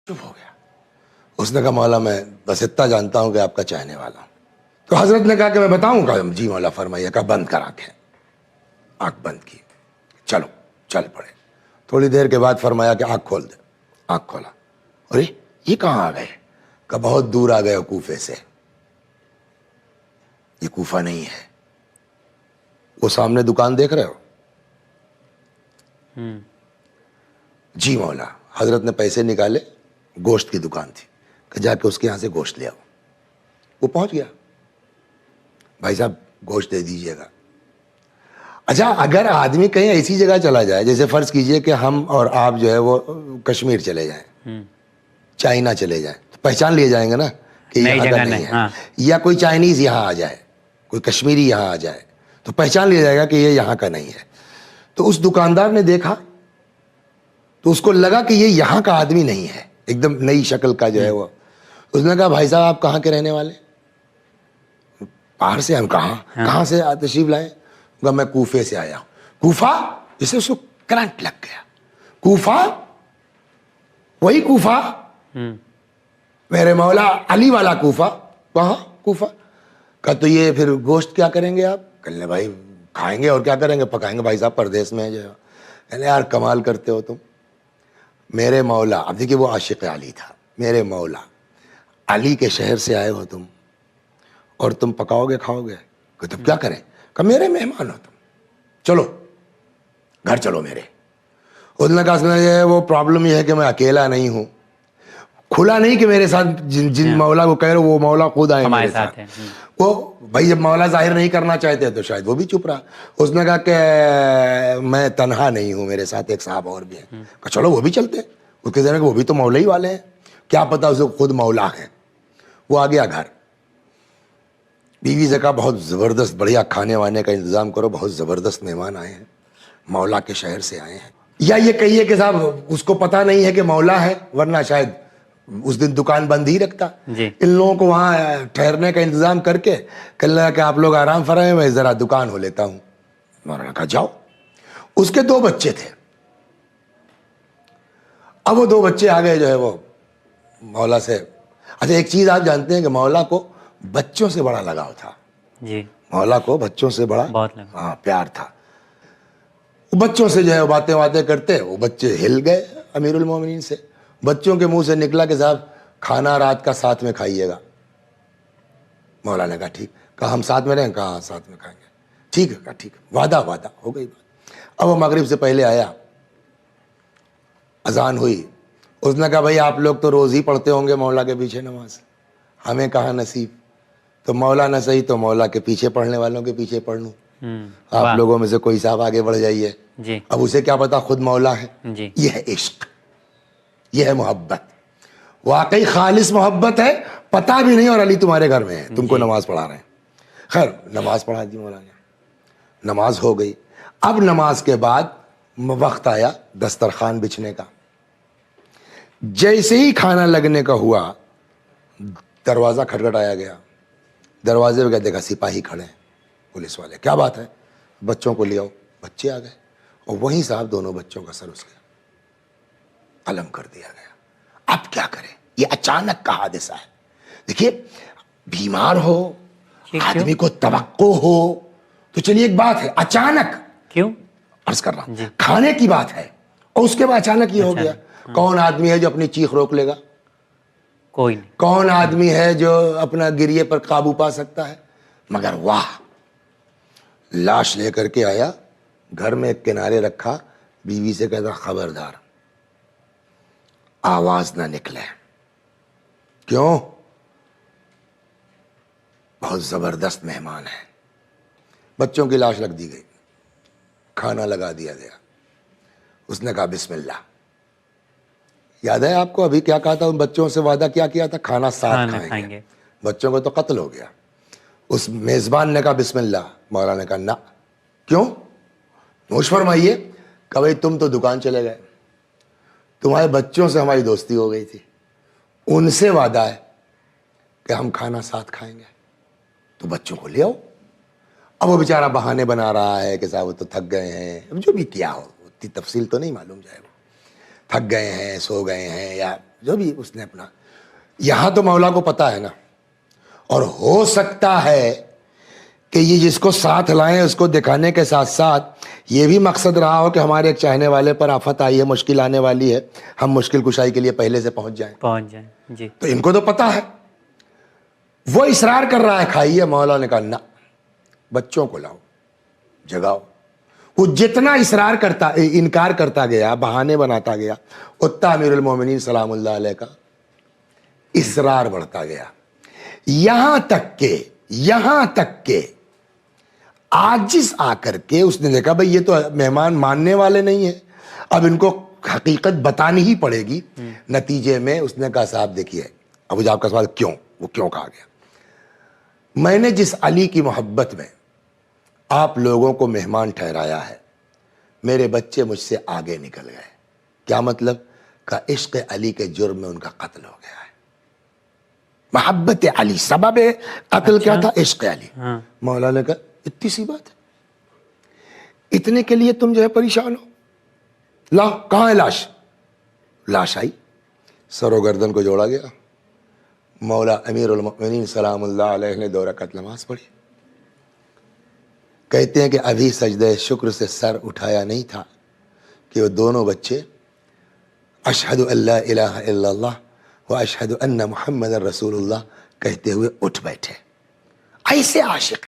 चुप हो गया। उसने कहा मौला मैं बस इतना जानता हूं कि आपका चाहने वाला हूं। तो हजरत ने कहा कि मैं बताऊंगा। जी मौला फरमाइए। कहा बंद कर आंखें। आंख बंद की। चलो चल पड़े। थोड़ी देर के बाद फरमाया कि आंख खोल दे। आंख खोला। अरे ये कहां आ गए? कहा बहुत दूर आ गए कूफे से। ये कूफा नहीं है। वो सामने दुकान देख रहे हो? जी मौला। हजरत ने पैसे निकाले। गोश्त की दुकान थी कि जाके उसके यहां से गोश्त ले आओ। वो पहुंच गया। भाई साहब गोश्त दे दीजिएगा। अच्छा अगर आदमी कहीं ऐसी जगह चला जाए, जैसे फर्ज कीजिए कि हम और आप जो है वो कश्मीर चले जाएं, चाइना चले जाएं, तो पहचान लिए जाएंगे ना कि नई यहाँ का जगह नहीं नहीं, है। हाँ। या कोई चाइनीज यहाँ आ जाए, कोई कश्मीरी यहाँ आ जाए, तो पहचान लिया जाएगा कि ये यहाँ का नहीं है। तो उस दुकानदार ने देखा तो उसको लगा कि ये यहाँ का आदमी नहीं है, एकदम नई शक्ल का जो है वो। उसने कहा भाई साहब आप कहाँ के रहने वाले? बाहर से। हम कहाँ? हाँ। कहाँ से तशरीफ लाए? मैं कूफे से आया हूं। कूफा? जिससे उसको करंट लग गया। कूफा? वही कूफा? मेरे मौला अली वाला कूफा? कहाँ कूफा? कहा तो ये फिर गोश्त क्या करेंगे आप? कहने भाई खाएंगे और क्या करेंगे, पकाएंगे भाई साहब, परदेश में जो है। कहने यार कमाल करते हो तुम। मेरे मौला, अब देखिए वो आशिक अली था, मेरे मौला अली के शहर से आए हो तुम और तुम पकाओगे खाओगे? तुम क्या करें? कहा मेरे मेहमान हो तुम, चलो घर चलो मेरे। उसने कहा वो प्रॉब्लम ये है कि मैं अकेला नहीं हूं। खुला नहीं कि मेरे साथ जिन मौला को कह रहे हो वो मौला खुद आए मेरे साथ। वो भाई जब मौला जाहिर नहीं करना चाहते तो शायद वो भी चुप रहा। उसने कहा कि मैं तन्हा नहीं हूं, मेरे साथ एक साहब और भी हैं। कहा चलो वो भी चलते हैं। उसके जरिए वो भी तो मौला ही वाले हैं, क्या पता उसे खुद मौला है। वो आ गया घर। बीवी से कहा बहुत ज़बरदस्त बढ़िया खाने वाने का इंतज़ाम करो, बहुत ज़बरदस्त मेहमान आए हैं, मौला के शहर से आए हैं। या ये कहिए कि साहब उसको पता नहीं है कि मौला है, वरना शायद उस दिन दुकान बंद ही रखता। इन लोगों को वहाँ ठहरने का इंतज़ाम करके कल लगा कि आप लोग आराम फरमाएं, मैं ज़रा दुकान हो लेता हूँ। मौलाना कहा जाओ। उसके 2 बच्चे थे। अब वो 2 बच्चे आ गए जो है वो मौला से। अच्छा एक चीज़ आप जानते हैं कि मौला को बच्चों से बड़ा लगाव था। जी। मौला को बच्चों से बड़ा बहुत प्यार था। वो बच्चों से जो है बातें बातें करते, वो बच्चे हिल गए अमीरुल मोमिनीन से। बच्चों के मुंह से निकला कि साहब खाना रात का साथ में खाइएगा। मौला ने कहा ठीक। कहा हम साथ में रहें? कहा साथ में खाएंगे। ठीक है। कहा ठीक, वादा वादा हो गई बात। अब वो मगरिब से पहले आया, अजान हुई। उसने कहा भाई आप लोग तो रोज़ ही पढ़ते होंगे मौला के पीछे नमाज, हमें कहाँ नसीब। तो मौला न सही तो मौला के पीछे पढ़ने वालों के पीछे पढ़ लूँ। आप लोगों में से कोई साहब आगे बढ़ जाइए। अब उसे क्या पता खुद मौला है। यह है इश्क, यह है मोहब्बत, वाकई खालिस मोहब्बत है। पता भी नहीं और अली तुम्हारे घर में है, तुमको नमाज पढ़ा रहे हैं। खैर नमाज पढ़ा दी मौला ने, नमाज हो गई। अब नमाज के बाद वक्त आया दस्तरखान बिछने का। जैसे ही खाना लगने का हुआ, दरवाज़ा खटखटाया गया। दरवाजे पे क्या देखा? सिपाही खड़े हैं, पुलिस वाले। क्या बात है? बच्चों को ले आओ। बच्चे आ गए और वहीं साहब दोनों बच्चों का सर उसके कलम कर दिया गया। अब क्या करें? ये अचानक का हादसा है। देखिए बीमार हो, आदमी को तवक्को हो तो चलिए एक बात है, अचानक क्यों अर्ज कर रहा हूं, खाने की बात है और उसके बाद अचानक ये हो गया। कौन आदमी है जो अपनी चीख रोक लेगा? कोई नहीं। कौन आदमी है जो अपना गिरिए पर काबू पा सकता है? मगर वाह, लाश लेकर के आया, घर में एक किनारे रखा, बीवी से कहता खबरदार आवाज ना निकले। क्यों? बहुत जबरदस्त मेहमान है। बच्चों की लाश रख दी गई, खाना लगा दिया गया। उसने कहा बिस्मिल्लाह। याद है आपको अभी क्या कहा था? उन बच्चों से वादा क्या किया था? खाना साथ खाएंगे। बच्चों को तो कत्ल हो गया। उस मेजबान ने कहा बिस्मिल्लाह। मौला ने कहा ना। क्यों? नोश फरमाइए। कहा भाई तुम तो दुकान चले गए, तुम्हारे बच्चों से हमारी दोस्ती हो गई थी, उनसे वादा है कि हम खाना साथ खाएंगे, तो बच्चों को ले आओ। अब वो बेचारा बहाने बना रहा है कि साहब वो तो थक गए हैं, जो भी किया हो, उतनी तफसील तो नहीं मालूम जाए, वो थक गए हैं, सो गए हैं, या जो भी उसने अपना, यहां तो मौला को पता है ना। और हो सकता है कि ये जिसको साथ लाएं उसको दिखाने के साथ साथ ये भी मकसद रहा हो कि हमारे एक चाहने वाले पर आफत आई है, मुश्किल आने वाली है, हम मुश्किल कुशाई के लिए पहले से पहुंच जाएं जी। तो इनको तो पता है। वो इसरार कर रहा है खाइए, मौला ने कहा ना, बच्चों को लाओ, जगाओ। वो जितना इसरार करता, इनकार करता गया, बहाने बनाता गया, उतना अमीरुल मोमिनीन सलामुल्लाह अलैह का इसरार बढ़ता गया। यहां तक के आजिज आकर के उसने देखा भाई ये तो मेहमान मानने वाले नहीं है, अब इनको हकीकत बतानी ही पड़ेगी। नतीजे में उसने कहा साहब देखिए, अबू जाब का सवाल क्यों, वो क्यों कहा गया, मैंने जिस अली की मोहब्बत में आप लोगों को मेहमान ठहराया है, मेरे बच्चे मुझसे आगे निकल गए। क्या मतलब? का इश्क अली के जुर्म में उनका कत्ल हो गया है। मोहब्बत अली सबब कत्ल क्या था? इश्क अली। मौला ने कहा इतनी सी बात है, इतने के लिए तुम जो है परेशान हो? ला, कहां है लाश? लाश आई, सरो गर्दन को जोड़ा गया, मौला अमीरुल मोमिनीन सलामुल्लाह अलैह ने 2 रकात नमाज पढ़ी। कहते हैं कि अभी सजदे शुक्र से सर उठाया नहीं था कि वो दोनों बच्चे अशहदु अल्ला इलाहा इल्लल्लाह व अशहदु अन्ना मुहम्मदर रसूलुल्लाह कहते हुए उठ बैठे। ऐसे आशिक